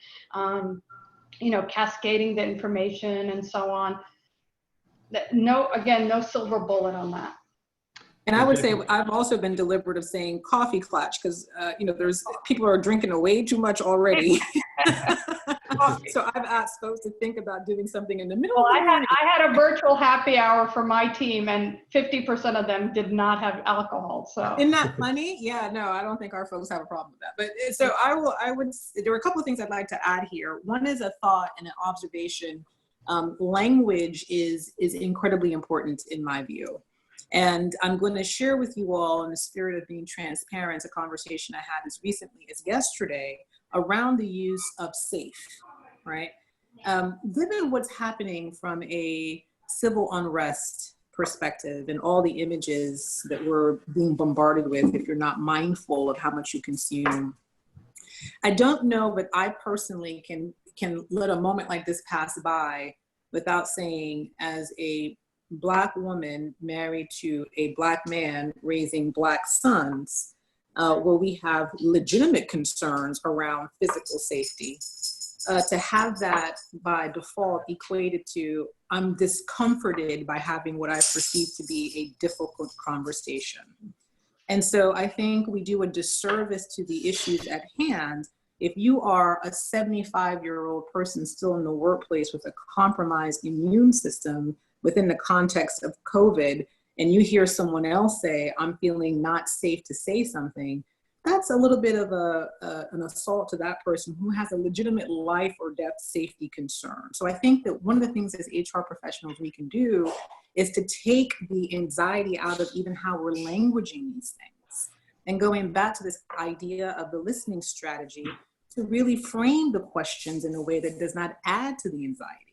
cascading the information and so on. No silver bullet on that. And I would say I've also been deliberate of saying coffee clutch, because there's people are drinking way too much already. So I've asked folks to think about doing something in the middle. Well, I had a virtual happy hour for my team, and 50% of them did not have alcohol. So isn't that funny? Yeah, no, I don't think our folks have a problem with that. But so there were a couple of things I'd like to add here. One is a thought and an observation. Language is incredibly important in my view. And I'm going to share with you all, in the spirit of being transparent, a conversation I had as recently as yesterday around the use of safe, right? Given what's happening from a civil unrest perspective and all the images that we're being bombarded with, if you're not mindful of how much you consume, I don't know that I personally can let a moment like this pass by without saying, as a Black woman married to a Black man raising Black sons, where we have legitimate concerns around physical safety, to have that by default equated to I'm discomforted by having what I perceive to be a difficult conversation. And so I think we do a disservice to the issues at hand if you are a 75-year-old person still in the workplace with a compromised immune system within the context of COVID, and you hear someone else say, I'm feeling not safe to say something, that's a little bit of an assault to that person who has a legitimate life or death safety concern. So I think that one of the things as HR professionals we can do is to take the anxiety out of even how we're languaging these things. And going back to this idea of the listening strategy, to really frame the questions in a way that does not add to the anxiety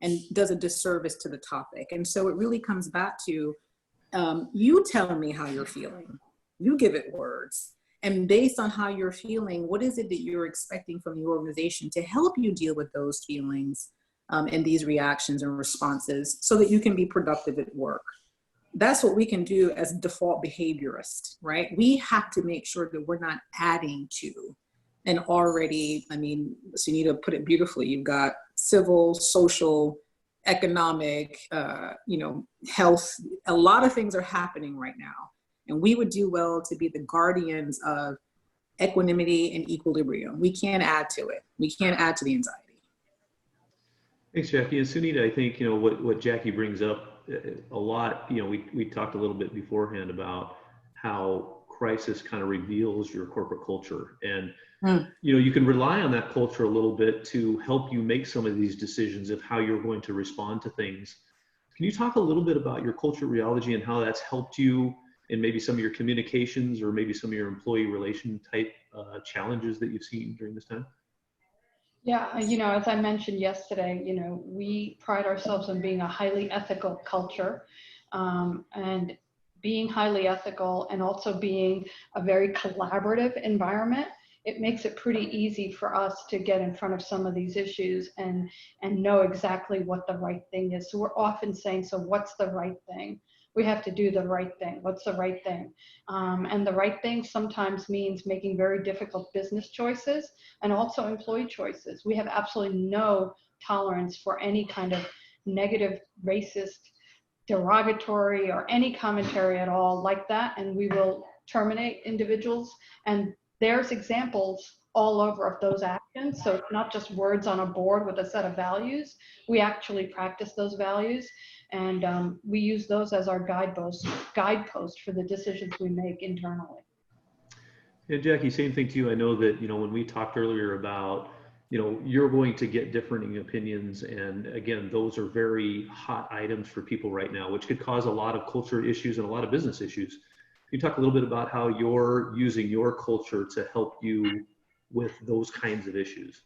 and does a disservice to the topic. And so it really comes back to, you tell me how you're feeling. You give it words. And based on how you're feeling, what is it that you're expecting from the organization to help you deal with those feelings and these reactions and responses so that you can be productive at work? That's what we can do as default behaviorists, right? We have to make sure that we're not adding to And already, I mean, Sunita put it beautifully. You've got civil, social, economic, health. A lot of things are happening right now. And we would do well to be the guardians of equanimity and equilibrium. We can't add to it. We can't add to the anxiety. Thanks, Jackie. And Sunita, I think, what Jackie brings up a lot, we talked a little bit beforehand about how crisis kind of reveals your corporate culture. And, you can rely on that culture a little bit to help you make some of these decisions of how you're going to respond to things. Can you talk a little bit about your culture rheology and how that's helped you in maybe some of your communications or maybe some of your employee relation type challenges that you've seen during this time? Yeah, as I mentioned yesterday, we pride ourselves on being a highly ethical culture, and being highly ethical and also being a very collaborative environment. It makes it pretty easy for us to get in front of some of these issues and know exactly what the right thing is. So we're often saying, so what's the right thing? We have to do the right thing. What's the right thing? And the right thing sometimes means making very difficult business choices and also employee choices. We have absolutely no tolerance for any kind of negative, racist, derogatory, or any commentary at all like that. And we will terminate individuals. And there's examples all over of those actions. So it's not just words on a board with a set of values. We actually practice those values. And we use those as our guidepost for the decisions we make internally. Yeah, Jackie, same thing to you. I know that, when we talked earlier about, you're going to get differing opinions. And again, those are very hot items for people right now, which could cause a lot of culture issues and a lot of business issues. Can you talk a little bit about how you're using your culture to help you with those kinds of issues?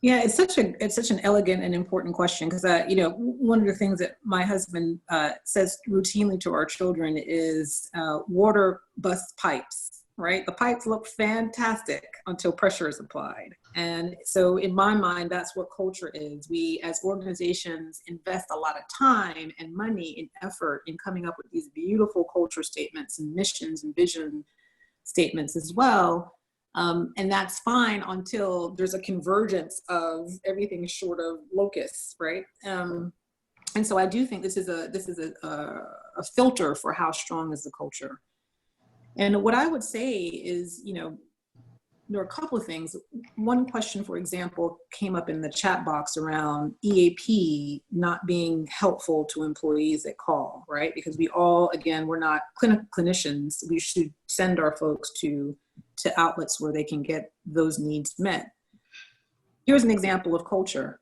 Yeah, it's such an elegant and important question because one of the things that my husband says routinely to our children is water busts pipes, right? The pipes look fantastic until pressure is applied. And so in my mind, that's what culture is. We as organizations invest a lot of time and money and effort in coming up with these beautiful culture statements and missions and vision statements as well. And that's fine until there's a convergence of everything short of locusts, right? And so I do think this is a filter for how strong is the culture. And what I would say is, there are a couple of things. One question, for example, came up in the chat box around EAP not being helpful to employees that call, right? Because we all, again, we're not clinicians. We should send our folks to outlets where they can get those needs met. Here's an example of culture.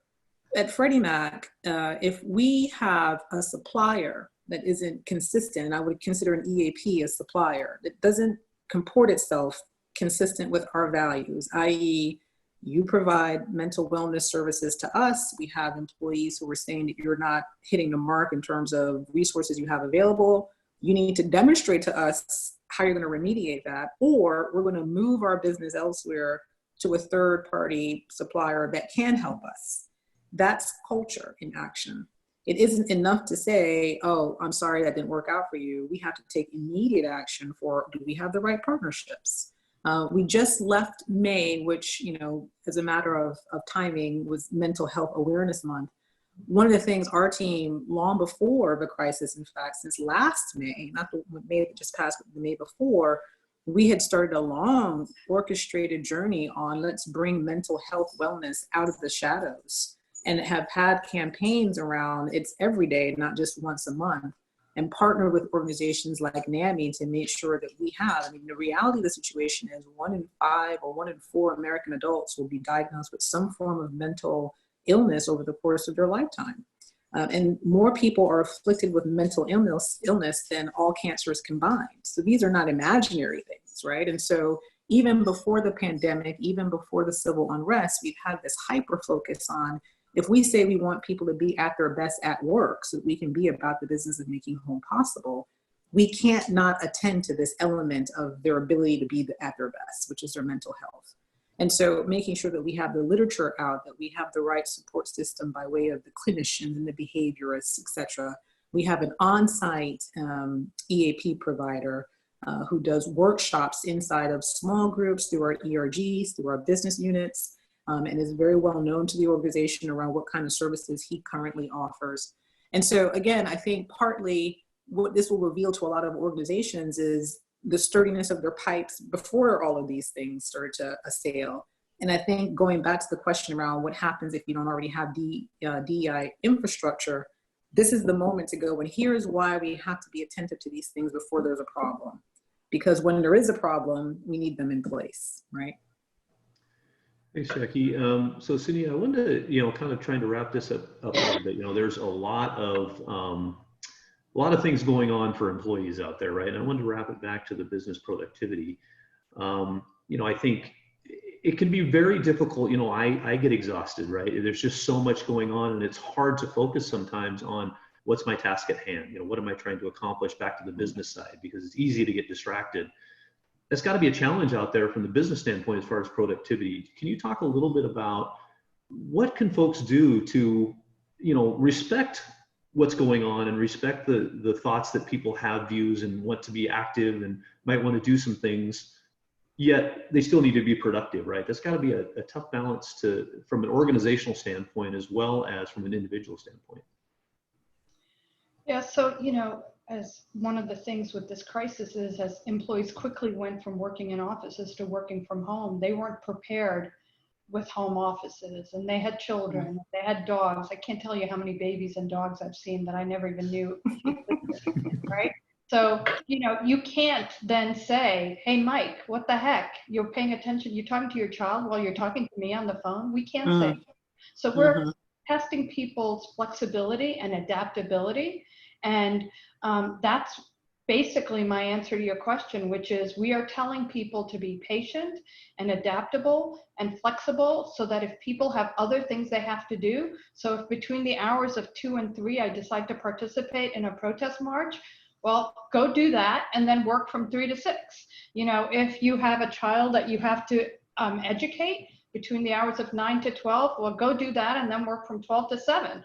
At Freddie Mac, if we have a supplier that isn't consistent, I would consider an EAP a supplier that doesn't comport itself consistent with our values, i.e., you provide mental wellness services to us. We have employees who are saying that you're not hitting the mark in terms of resources you have available. You need to demonstrate to us how you're going to remediate that, or we're going to move our business elsewhere to a third-party supplier that can help us. That's culture in action. It isn't enough to say, oh, I'm sorry that didn't work out for you. We have to take immediate action for, do we have the right partnerships? We just left May, which, as a matter of timing, was Mental Health Awareness Month. One of the things our team, long before the crisis, in fact, since last May, not the May that just passed, but the May before, we had started a long orchestrated journey on let's bring mental health wellness out of the shadows, and have had campaigns around it's every day, not just once a month, and partnered with organizations like NAMI to make sure that we have, the reality of the situation is 1 in 5 or 1 in 4 American adults will be diagnosed with some form of mental illness over the course of their lifetime. And more people are afflicted with mental illness than all cancers combined. So these are not imaginary things, right? And so even before the pandemic, even before the civil unrest, we've had this hyper focus on, if we say we want people to be at their best at work so that we can be about the business of making home possible, we can't not attend to this element of their ability to be at their best, which is their mental health. And so making sure that we have the literature out, that we have the right support system by way of the clinicians and the behaviorists, et cetera. We have an on-site EAP provider who does workshops inside of small groups through our ERGs, through our business units, and is very well known to the organization around what kind of services he currently offers. And so again, I think partly what this will reveal to a lot of organizations is the sturdiness of their pipes before all of these things started to assail. And I think going back to the question around what happens if you don't already have DEI infrastructure, this is the moment to go, and here's why we have to be attentive to these things before there's a problem. Because when there is a problem, we need them in place, right? Thanks, Jackie. So Cindy, I wanted to, kind of trying to wrap this up a little bit. There's a lot of things going on for employees out there, right? And I wanted to wrap it back to the business productivity. I think it can be very difficult. I get exhausted, right? There's just so much going on, and it's hard to focus sometimes on what's my task at hand. What am I trying to accomplish back to the business side? Because it's easy to get distracted. That's got to be a challenge out there from the business standpoint as far as productivity. Can you talk a little bit about what can folks do to, respect what's going on and respect the thoughts that people have views and want to be active and might want to do some things, yet they still need to be productive, right? That's got to be a tough balance from an organizational standpoint as well as from an individual standpoint. Yeah, so, as one of the things with this crisis is as employees quickly went from working in offices to working from home, they weren't prepared with home offices, and they had children, they had dogs. I can't tell you how many babies and dogs I've seen that I never even knew existed, right? So, you can't then say, hey, Mike, what the heck? You're paying attention. You're talking to your child while you're talking to me on the phone. We can't say that. So we're testing people's flexibility and adaptability. And that's basically my answer to your question, which is we are telling people to be patient and adaptable and flexible so that if people have other things they have to do, so if between the hours of 2 and 3, I decide to participate in a protest march, well, go do that and then work from 3 to 6. If you have a child that you have to educate between the hours of 9 to 12, well, go do that and then work from 12 to 7.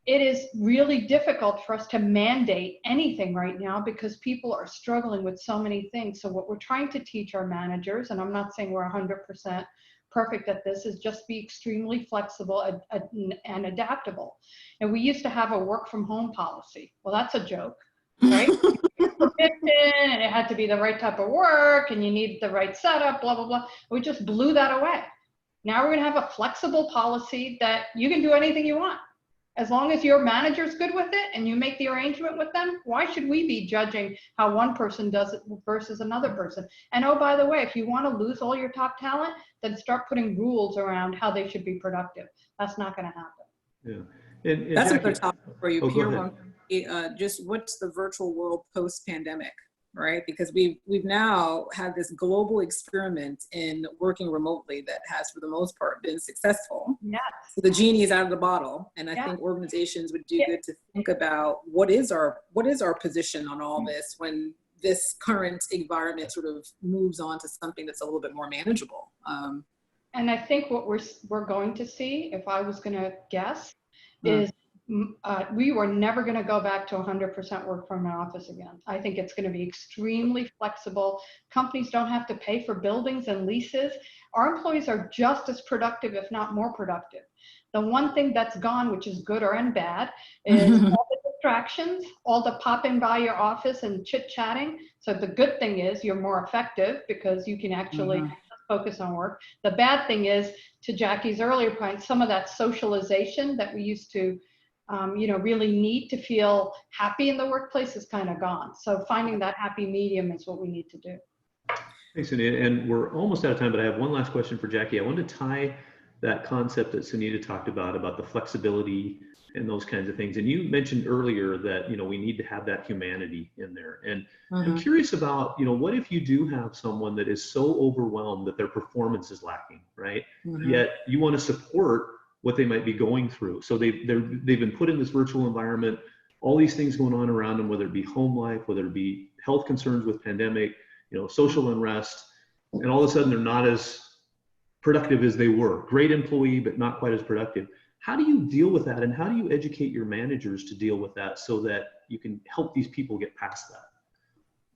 It is really difficult for us to mandate anything right now because people are struggling with so many things. So what we're trying to teach our managers, and I'm not saying we're 100% perfect at this, is just be extremely flexible and adaptable. And we used to have a work from home policy. Well, that's a joke, right? And it had to be the right type of work and you need the right setup, blah, blah, blah. We just blew that away. Now we're going to have a flexible policy that you can do anything you want. As long as your manager's good with it and you make the arrangement with them, why should we be judging how one person does it versus another person? And oh, by the way, if you want to lose all your top talent, then start putting rules around how they should be productive. That's not going to happen. Yeah. And that's Jackie, another topic for you, Pierre. Just what's the virtual world post-pandemic, right? Because we've now had this global experiment in working remotely that has, for the most part, been successful. Yes. So the genie is out of the bottle, and I think organizations would do good to think about what is our position on all this when this current environment sort of moves on to something that's a little bit more manageable. And I think what we're going to see, if I was going to guess, is we were never going to go back to 100% work from an office again. I think it's going to be extremely flexible. Companies don't have to pay for buildings and leases. Our employees are just as productive, if not more productive. The one thing that's gone, which is good and bad, is all the distractions, all the popping by your office and chit-chatting. So the good thing is you're more effective because you can actually focus on work. The bad thing is, to Jackie's earlier point, some of that socialization that we used to really need to feel happy in the workplace is kind of gone. So finding that happy medium is what we need to do. Thanks, Sunita. And we're almost out of time, but I have one last question for Jackie. I wanted to tie that concept that Sunita talked about the flexibility and those kinds of things. And you mentioned earlier that, we need to have that humanity in there. And I'm curious about, what if you do have someone that is so overwhelmed that their performance is lacking, right? Yet you want to support what they might be going through. So they've been put in this virtual environment, all these things going on around them, whether it be home life, whether it be health concerns with pandemic, social unrest, and all of a sudden they're not as productive as they were. Great employee, but not quite as productive. How do you deal with that? And how do you educate your managers to deal with that so that you can help these people get past that?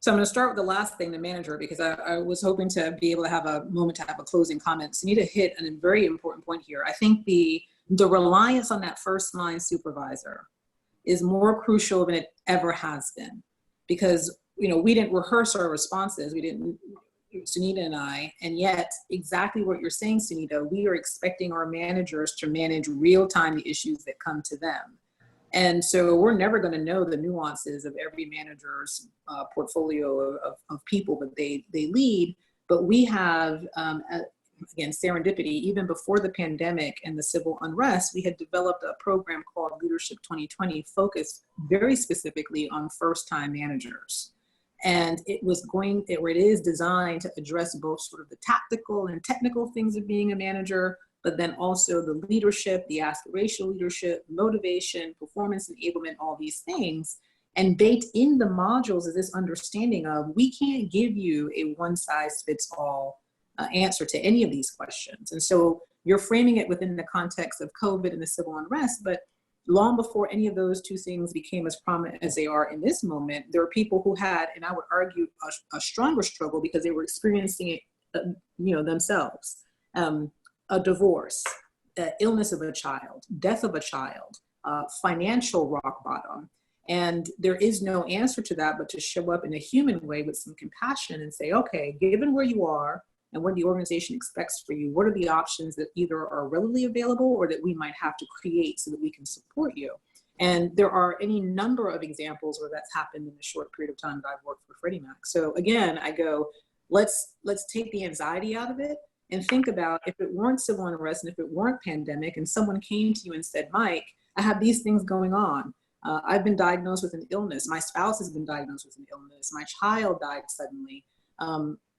So I'm going to start with the last thing, the manager, because I was hoping to be able to have a moment to have a closing comment. Sunita hit a very important point here. I think the reliance on that first line supervisor is more crucial than it ever has been, because we didn't rehearse our responses. We didn't, Sunita and I, and yet exactly what you're saying, Sunita, we are expecting our managers to manage real-time the issues that come to them. And so we're never going to know the nuances of every manager's portfolio of people that they lead. But we have, again, serendipity. Even before the pandemic and the civil unrest, we had developed a program called Leadership 2020, focused very specifically on first-time managers. And it is designed to address both sort of the tactical and technical things of being a manager, but then also the leadership, the aspirational leadership, motivation, performance enablement, all these things. And baked in the modules is this understanding of, we can't give you a one-size-fits-all answer to any of these questions. And so you're framing it within the context of COVID and the civil unrest, but long before any of those two things became as prominent as they are in this moment, there are people who had, and I would argue, a stronger struggle because they were experiencing it, themselves. A divorce, illness of a child, death of a child, financial rock bottom. And there is no answer to that, but to show up in a human way with some compassion and say, okay, given where you are and what the organization expects for you, what are the options that either are readily available or that we might have to create so that we can support you? And there are any number of examples where that's happened in the short period of time that I've worked for Freddie Mac. So again, I go, let's take the anxiety out of it. And think about, if it weren't civil unrest and if it weren't pandemic and someone came to you and said, Mike, I have these things going on. I've been diagnosed with an illness. My spouse has been diagnosed with an illness. My child died suddenly.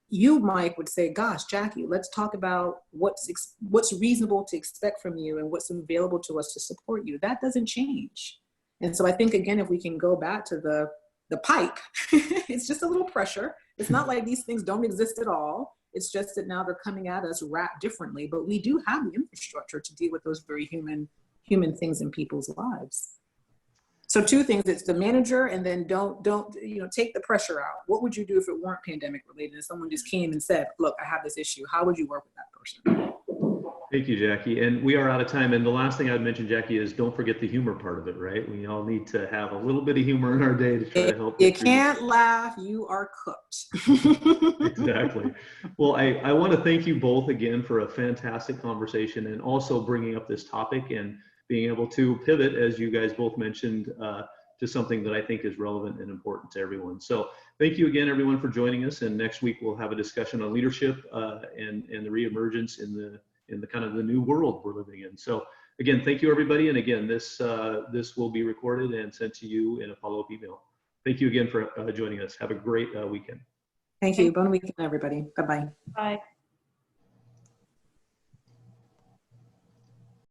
You, Mike, would say, gosh, Jackie, let's talk about what's reasonable to expect from you and what's available to us to support you. That doesn't change. And so I think, again, if we can go back to the pipe, it's just a little pressure. It's not like these things don't exist at all. It's just that now they're coming at us wrapped differently, but we do have the infrastructure to deal with those very human things in people's lives. So two things: it's the manager, and then don't take the pressure out. What would you do if it weren't pandemic related and someone just came and said, look, I have this issue? How would you work with that person? Thank you, Jackie. And we are out of time. And the last thing I'd mention, Jackie, is don't forget the humor part of it, right? We all need to have a little bit of humor in our day to try to help. You can't laugh, you are cooked. Exactly. Well, I want to thank you both again for a fantastic conversation, and also bringing up this topic and being able to pivot, as you guys both mentioned, to something that I think is relevant and important to everyone. So thank you again, everyone, for joining us. And next week we'll have a discussion on leadership and the reemergence in the kind of the new world we're living in. So again, thank you, everybody. And again, this will be recorded and sent to you in a follow-up email. Thank you again for joining us. Have a great weekend. Thank you. Bon weekend, everybody. Bye-bye. Bye.